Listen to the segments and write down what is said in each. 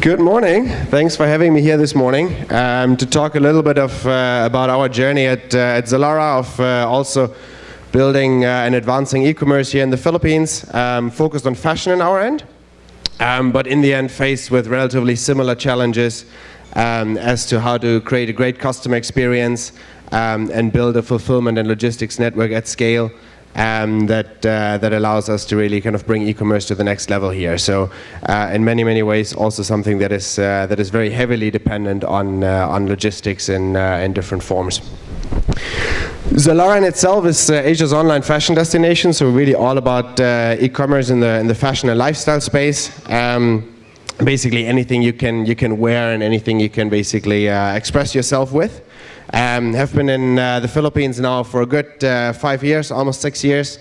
Good morning. Thanks for having me here this morning to talk a little bit about our journey at Zalora of also building and advancing e-commerce here in the Philippines, focused on fashion on our end, but in the end faced with relatively similar challenges as to how to create a great customer experience and build a fulfillment and logistics network at scale that allows us to really kind of bring e-commerce to the next level here. So, in many ways, also something that is very heavily dependent on logistics in different forms. Zalora in itself is Asia's online fashion destination, so we're really all about e-commerce in the fashion and lifestyle space. Basically, anything you can wear and anything you can basically express yourself with. Have been in the Philippines now for a good 5 years, almost 6 years.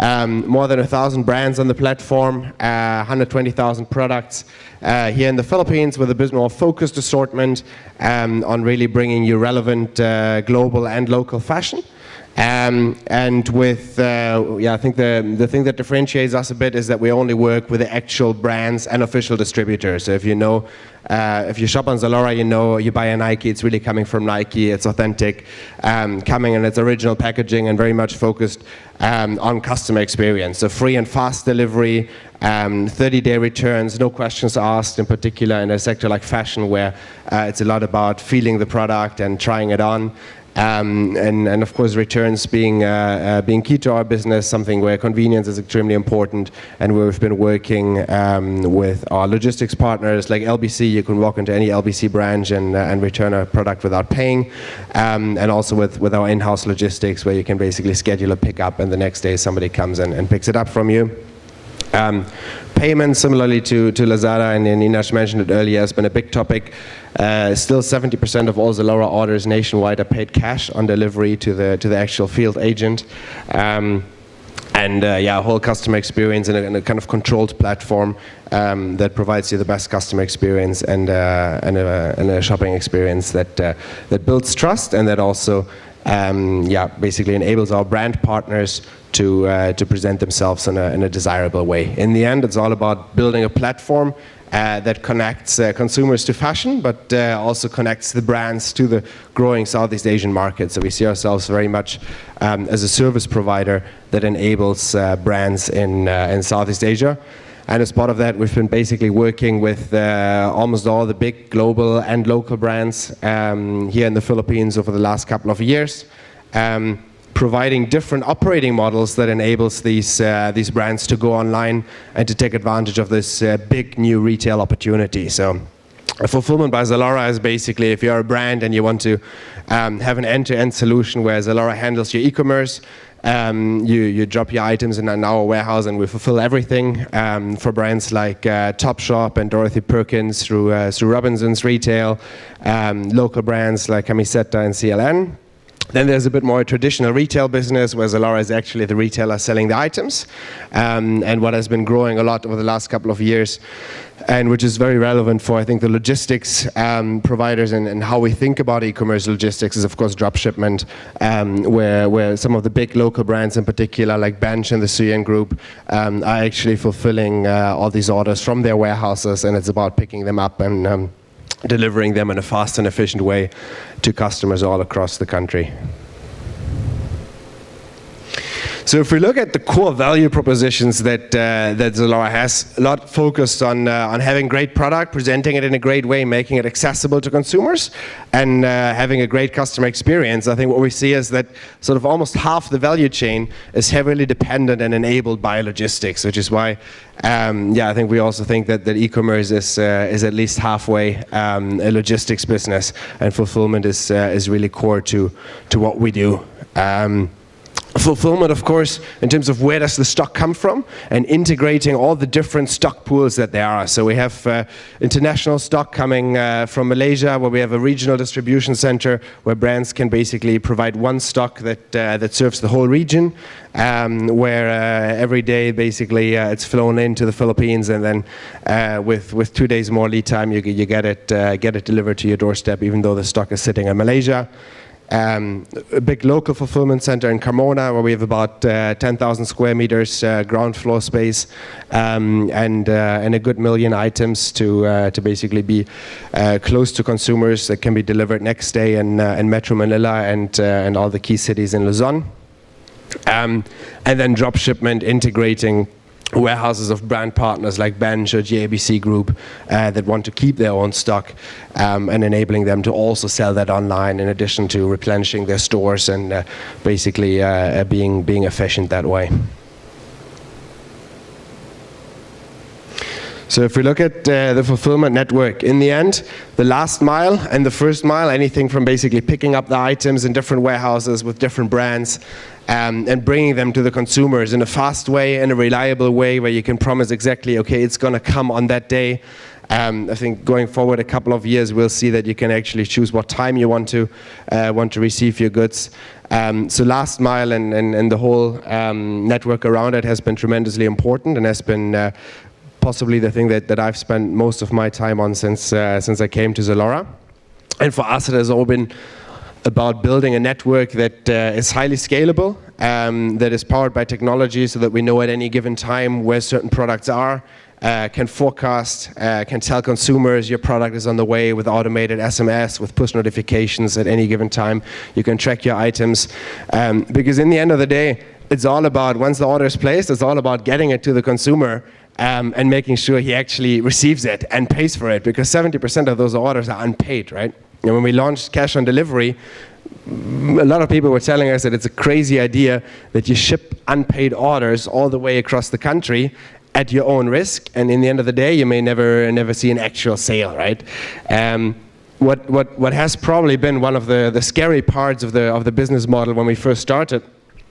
More than 1,000 brands on the platform, 120,000 products here in the Philippines with a bit more focused assortment on really bringing you relevant global and local fashion. And with, I think the thing that differentiates us a bit is that we only work with the actual brands and official distributors. So if you know, if you shop on Zalora, you know you buy a Nike, it's really coming from Nike, it's authentic, coming in its original packaging and very much focused on customer experience. So free and fast delivery, 30-day returns, no questions asked, in particular in a sector like fashion where it's a lot about feeling the product and trying it on. And of course returns being key to our business, something where convenience is extremely important, and where we've been working with our logistics partners like LBC. You can walk into any LBC branch and return a product without paying, and also with our in-house logistics where you can basically schedule a pickup and the next day somebody comes and picks it up from you. Payment, similarly to Lazada, and Inash mentioned it earlier, has been a big topic. Still 70% of all Zalora orders nationwide are paid cash on delivery to the actual field agent. A whole customer experience in a kind of controlled platform that provides you the best customer experience and a shopping experience that builds trust, and that also basically enables our brand partners to present themselves in a desirable way. In the end, it's all about building a platform that connects consumers to fashion, but also connects the brands to the growing Southeast Asian market. So we see ourselves very much as a service provider that enables brands in Southeast Asia. And as part of that, we've been basically working with almost all the big global and local brands here in the Philippines over the last couple of years, providing different operating models that enables these brands to go online and to take advantage of this big new retail opportunity. So Fulfillment by Zalora is basically, if you're a brand and you want to have an end-to-end solution where Zalora handles your e-commerce, you drop your items in our warehouse and we fulfill everything for brands like Topshop and Dorothy Perkins through Robinson's Retail, local brands like Camiseta and CLN. Then there's a bit more traditional retail business where Zalora is actually the retailer selling the items, and what has been growing a lot over the last couple of years, and which is very relevant for, I think, the logistics providers and how we think about e-commerce logistics is, of course, drop shipment, where some of the big local brands in particular, like Bench and the Suyen Group, are actually fulfilling all these orders from their warehouses, and it's about picking them up and delivering them in a fast and efficient way to customers all across the country. So if we look at the core value propositions that Zalora has, a lot focused on having great product, presenting it in a great way, making it accessible to consumers, and having a great customer experience. I think what we see is that sort of almost half the value chain is heavily dependent and enabled by logistics, which is why I think we also think that e-commerce is at least halfway a logistics business, and fulfillment is really core to what we do. Fulfillment, of course, in terms of where does the stock come from, and integrating all the different stock pools that there are. So we have international stock coming from Malaysia, where we have a regional distribution center where brands can basically provide one stock that serves the whole region, where every day basically it's flown into the Philippines, and then with 2 days more lead time, you get it delivered to your doorstep, even though the stock is sitting in Malaysia. a big local fulfillment center in Carmona, where we have about 10,000 square meters ground floor space, and a good million items to basically be close to consumers that can be delivered next day in Metro Manila and all the key cities in Luzon. And then drop shipment, integrating warehouses of brand partners like Bench or GABC Group that want to keep their own stock, and enabling them to also sell that online in addition to replenishing their stores and basically being efficient that way. So if we look at the fulfillment network, in the end, the last mile and the first mile, anything from basically picking up the items in different warehouses with different brands, and bringing them to the consumers in a fast way, in a reliable way, where you can promise exactly, okay, it's going to come on that day. I think going forward a couple of years, we'll see that you can actually choose what time you want to receive your goods. So last mile and the whole network around it has been tremendously important, and has been possibly the thing that I've spent most of my time on since I came to Zalora. And for us, it has all been about building a network that is highly scalable, that is powered by technology, so that we know at any given time where certain products are, can forecast, can tell consumers your product is on the way with automated SMS, with push notifications at any given time. You can track your items, because in the end of the day, it's all about, once the order is placed, it's all about getting it to the consumer, and making sure he actually receives it and pays for it, because 70% of those orders are unpaid, right? And when we launched cash on delivery, a lot of people were telling us that it's a crazy idea that you ship unpaid orders all the way across the country at your own risk, and in the end of the day, you may never see an actual sale, right? What has probably been one of the scary parts of the business model when we first started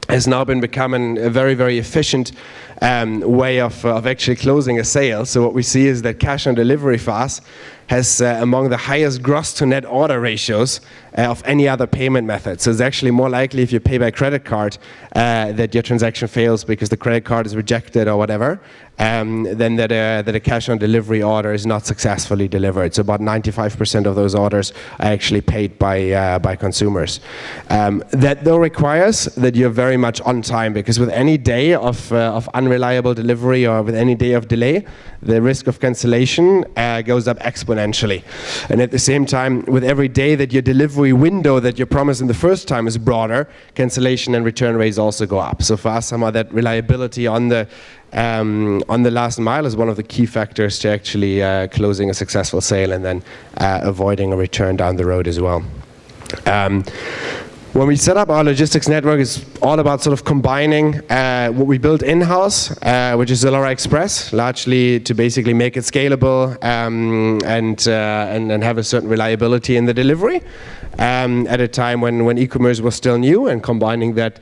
has now been becoming a very, very efficient way of actually closing a sale. So what we see is that cash on delivery for us has among the highest gross to net order ratios of any other payment method. So it's actually more likely, if you pay by credit card, that your transaction fails because the credit card is rejected or whatever, than that a cash on delivery order is not successfully delivered. So about 95% of those orders are actually paid by consumers. That though requires that you're very much on time, because with any day of unreliable delivery or with any day of delay, the risk of cancellation goes up exponentially. And at the same time, with every day that your delivery window that you promised in the first time is broader, cancellation and return rates also go up. So for us, somehow that reliability on the last mile is one of the key factors to actually closing a successful sale and then avoiding a return down the road as well. When we set up our logistics network, it's all about sort of combining what we built in-house, which is Zalora Express, largely to basically make it scalable and have a certain reliability in the delivery, at a time when e-commerce was still new, and combining that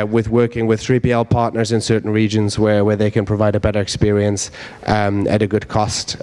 with working with 3PL partners in certain regions where they can provide a better experience at a good cost,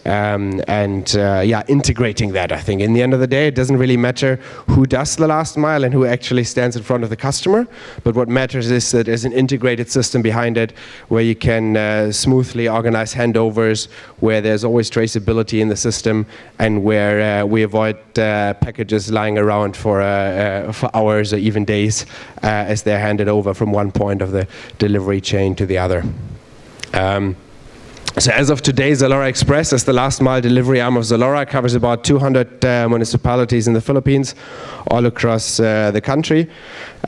integrating that. I think in the end of the day, it doesn't really matter who does the last mile and who actually stands in front of the customer, but what matters is that there's an integrated system behind it where you can smoothly organize handovers, where there's always traceability in the system, and where we avoid packages lying around for hours or even days as they're handed over from one point of the delivery chain to the other. So as of today, Zalora Express, as the last mile delivery arm of Zalora, covers about 200 municipalities in the Philippines, all across the country.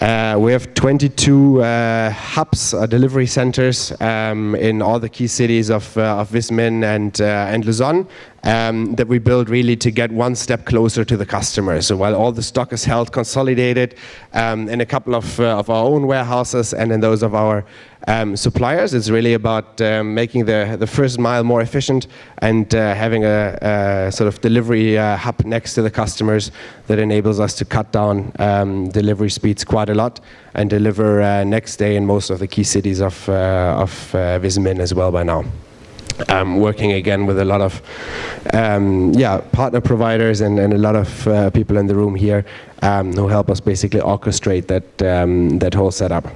We have 22 hubs, delivery centers, in all the key cities of Vismin and Luzon, that we build really to get one step closer to the customer. So while all the stock is held consolidated in a couple of our own warehouses and in those of our suppliers, it's really about making the first mile more efficient and having a sort of delivery hub next to the customers that enables us to cut down delivery speeds quite a lot and deliver next day in most of the key cities of Vismin as well by now. Working again with a lot of partner providers and a lot of people in the room here who help us basically orchestrate that whole setup.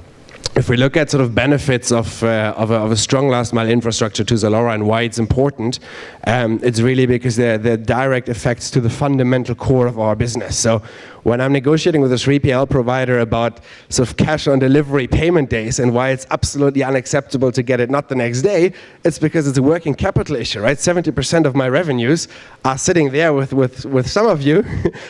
if we look at sort of benefits of a strong last mile infrastructure to Zalora and why it's important, it's really because they're direct effects to the fundamental core of our business. So when I'm negotiating with a 3PL provider about sort of cash on delivery payment days and why it's absolutely unacceptable to get it not the next day, it's because it's a working capital issue, right? 70% of my revenues are sitting there with some of you,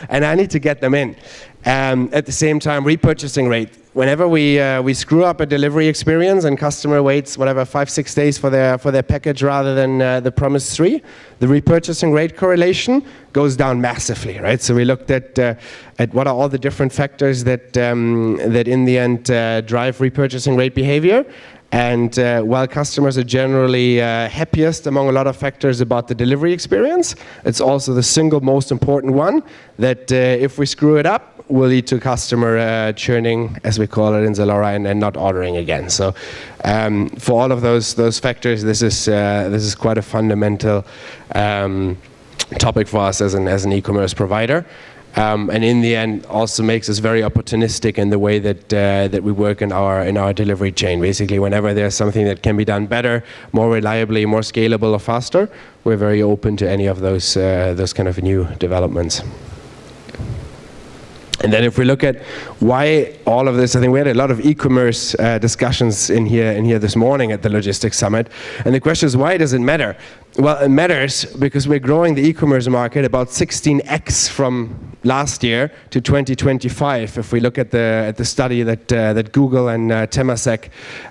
and I need to get them in. At the same time, repurchasing rate. Whenever we screw up a delivery experience and customer waits whatever 5-6 days for their package rather than the promised 3, the repurchasing rate correlation goes down massively, right? So we looked at what are all the different factors that in the end drive repurchasing rate behavior. And while customers are generally happiest among a lot of factors about the delivery experience, it's also the single most important one that if we screw it up, will lead to customer churning, as we call it in Zalora, and not ordering again. So for all of those factors, this is quite a fundamental topic for us as an e-commerce provider. And in the end, also makes us very opportunistic in the way that we work in our delivery chain. Basically, whenever there's something that can be done better, more reliably, more scalable, or faster, we're very open to any of those kind of new developments. And then if we look at why all of this, I think we had a lot of e-commerce discussions in here this morning at the Logistics Summit. And the question is, why does it matter? Well, it matters because we're growing the e-commerce market about 16x from last year to 2025. If we look at the study that Google and Temasek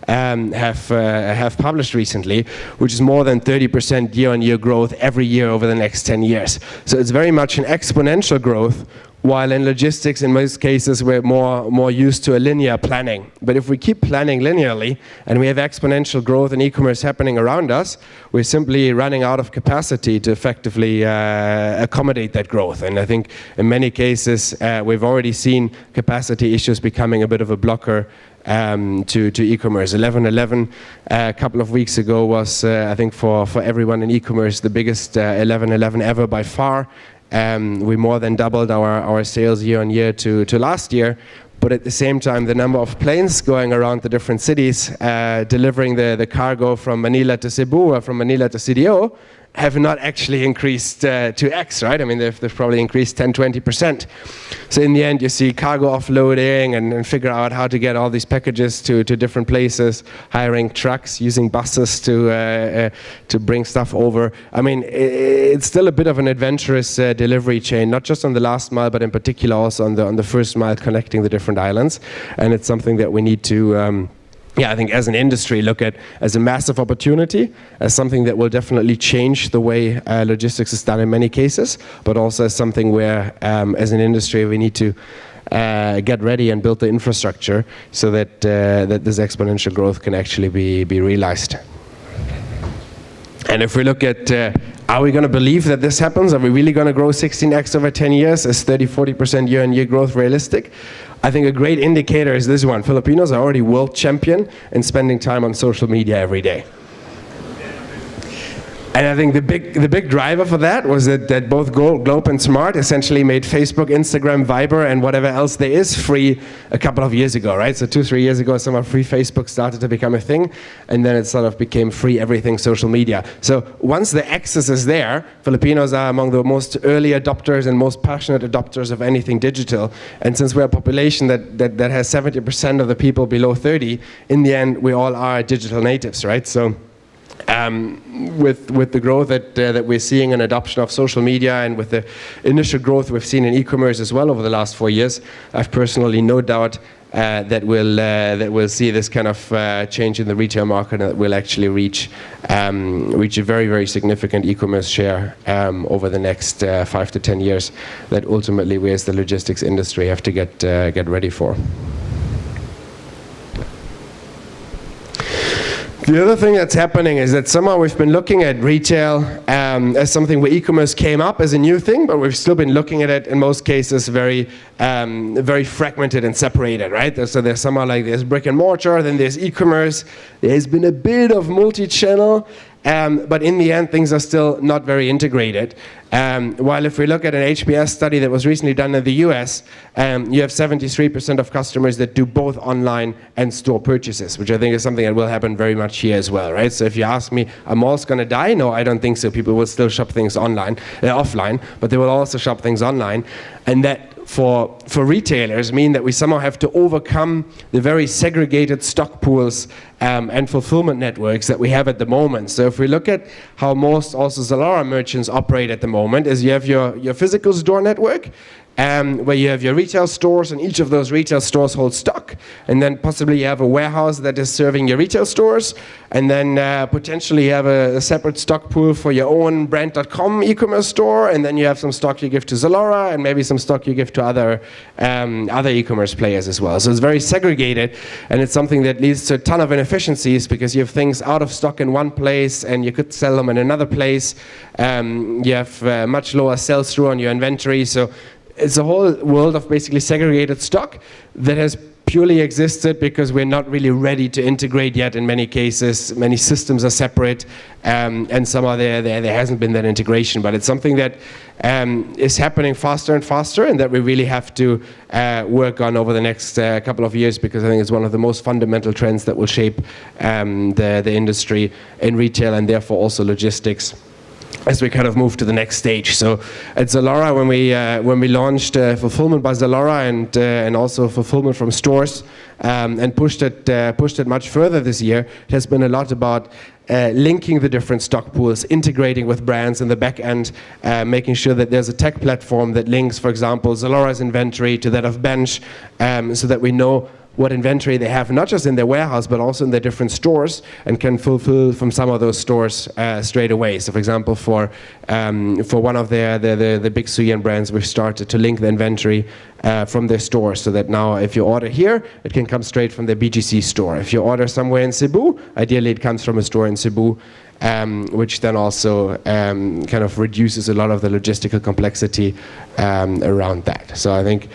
have published recently, which is more than 30% year-on-year growth every year over the next 10 years. So it's very much an exponential growth. While in logistics, in most cases, we're more used to a linear planning. But if we keep planning linearly and we have exponential growth in e-commerce happening around us, we're simply running out of capacity to effectively accommodate that growth. And I think in many cases, we've already seen capacity issues becoming a bit of a blocker to e-commerce. 11.11 a couple of weeks ago was, I think, for everyone in e-commerce, the biggest 11.11 ever by far. We more than doubled our sales year on year to last year, but at the same time, the number of planes going around the different cities delivering the cargo from Manila to Cebu or from Manila to CDO have not actually increased to X, right? I mean, they've probably increased 10-20%. So in the end, you see cargo offloading and figure out how to get all these packages to different places, hiring trucks, using buses to bring stuff over. I mean, it's still a bit of an adventurous delivery chain, not just on the last mile, but in particular also on the first mile connecting the different islands. And it's something that we need to I think as an industry look at as a massive opportunity, as something that will definitely change the way logistics is done in many cases, but also as something where as an industry we need to get ready and build the infrastructure so that this exponential growth can actually be realized. And if we look at are we going to believe that this happens? Are we really going to grow 16x over 10 years? Is 30-40% year-on-year growth realistic? I think a great indicator is this one. Filipinos are already world champion in spending time on social media every day. And I think the big driver for that was that both Globe and Smart essentially made Facebook, Instagram, Viber, and whatever else there is free a couple of years ago, right? So 2-3 years ago, some of free Facebook started to become a thing, and then it sort of became free everything social media. So once the access is there, Filipinos are among the most early adopters and most passionate adopters of anything digital. And since we're a population that has 70% of the people below 30, in the end, we all are digital natives, right? So with the growth that we're seeing in adoption of social media and with the initial growth we've seen in e-commerce as well over the last 4 years, I've personally no doubt that we'll see this kind of change in the retail market and that we'll actually reach a very, very significant e-commerce share over the next 5 to 10 years that ultimately we as the logistics industry have to get ready for. The other thing that's happening is that somehow we've been looking at retail as something where e-commerce came up as a new thing, but we've still been looking at it in most cases very fragmented and separated, right? So there's somehow like there's brick and mortar, then there's e-commerce. There's been a bit of multi-channel, but in the end things are still not very integrated. While if we look at an HBS study that was recently done in the US, you have 73% of customers that do both online and store purchases, which I think is something that will happen very much here as well, right? So if you ask me, are malls going to die? No, I don't think so. People will still shop things offline, but they will also shop things online. And that for retailers mean that we somehow have to overcome the very segregated stock pools and fulfillment networks that we have at the moment. So if we look at how most also Zalora merchants operate at the moment, is you have your physical store network, where you have your retail stores, and each of those retail stores hold stock, and then possibly you have a warehouse that is serving your retail stores, and then potentially you have a separate stock pool for your own brand.com e-commerce store, and then you have some stock you give to Zalora, and maybe some stock you give to other e-commerce players as well. So it's very segregated, and it's something that leads to a ton of inefficiencies because you have things out of stock in one place and you could sell them in another place. You have much lower sales through on your inventory. So it's a whole world of basically segregated stock that has purely existed because we're not really ready to integrate yet in many cases. Many systems are separate, and somehow there hasn't been that integration. But it's something that is happening faster and faster, and that we really have to work on over the next couple of years, because I think it's one of the most fundamental trends that will shape the industry in retail and therefore also logistics, as we kind of move to the next stage. So at Zalora, when we launched fulfillment by Zalora and also fulfillment from stores, and pushed it much further this year, it has been a lot about linking the different stock pools, integrating with brands in the back end, making sure that there's a tech platform that links, for example, Zalora's inventory to that of Bench, so that we know what inventory they have, not just in their warehouse, but also in their different stores, and can fulfill from some of those stores straight away. So for example, for one of the big Suyan brands, we've started to link the inventory from their stores, so that now if you order here, it can come straight from their BGC store. If you order somewhere in Cebu, ideally it comes from a store in Cebu, which then also kind of reduces a lot of the logistical complexity around that. So I think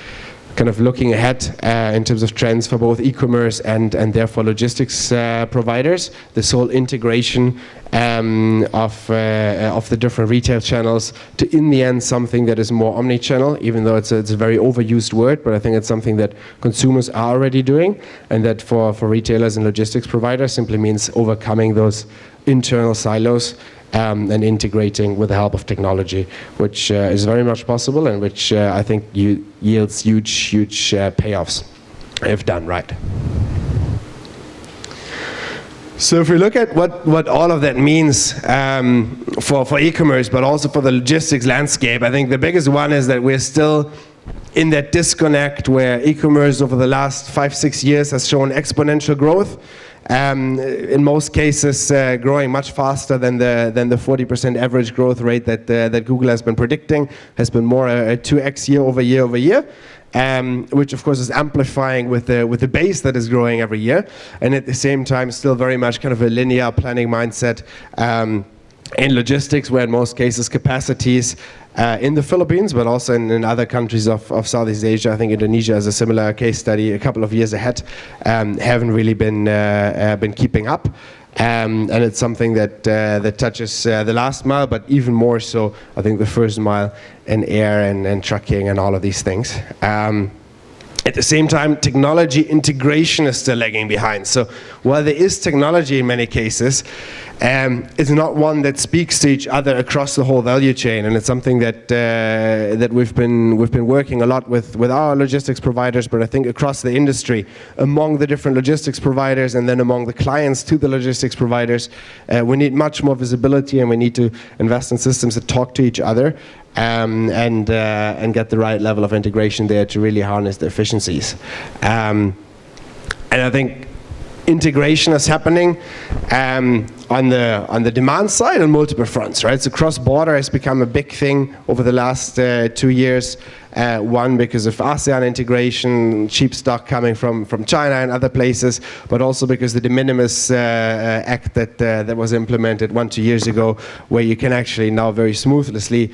kind of looking ahead in terms of trends for both e-commerce and therefore logistics providers, this whole integration of the different retail channels to, in the end, something that is more omni-channel, even though it's a very overused word, but I think it's something that consumers are already doing, and that for retailers and logistics providers simply means overcoming those internal silos and integrating with the help of technology, which is very much possible, and which I think yields huge payoffs if done right. So if we look at what all of that means for e-commerce, but also for the logistics landscape, I think the biggest one is that we're still in that disconnect where e-commerce over the last 5-6 years has shown exponential growth. In most cases, growing much faster than the 40% average growth rate that Google has been predicting. Has been more a 2x year over year, which of course is amplifying with the base that is growing every year, and at the same time still very much kind of a linear planning mindset in logistics, where in most cases capacities in the Philippines, but also in other countries of Southeast Asia. I think Indonesia is a similar case study, a couple of years ahead, haven't really been keeping up. And it's something that touches the last mile, but even more so, I think, the first mile in air and trucking and all of these things. At the same time, technology integration is still lagging behind. So while there is technology in many cases, it's not one that speaks to each other across the whole value chain, and it's something that we've been working a lot with our logistics providers, but I think across the industry, among the different logistics providers, and then among the clients to the logistics providers, we need much more visibility, and we need to invest in systems that talk to each other. And get the right level of integration there to really harness the efficiencies. And I think integration is happening on the demand side on multiple fronts, right? So cross-border has become a big thing over the last 2 years. One, because of ASEAN integration, cheap stock coming from China and other places, but also because the de minimis act that was implemented 1-2 years ago, where you can actually now very smoothly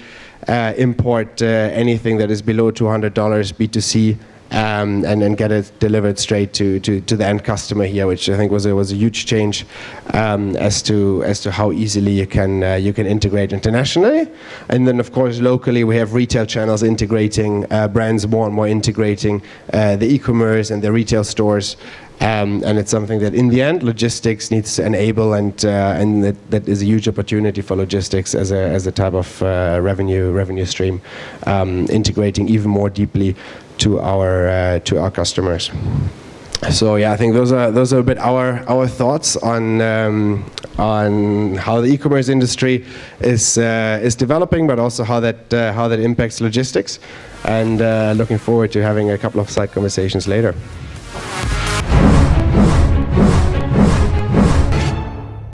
import anything that is below $200 B2C and then get it delivered straight to the end customer here, which I think was a huge change as to how easily you can integrate internationally. And then of course locally we have retail channels integrating, brands more and more integrating the e-commerce and the retail stores. And it's something that in the end logistics needs to enable, and that is a huge opportunity for logistics as a type of revenue stream, integrating even more deeply to our customers. So yeah, I think those are a bit our thoughts on how the e-commerce industry is developing, but also how that impacts logistics. And looking forward to having a couple of side conversations later.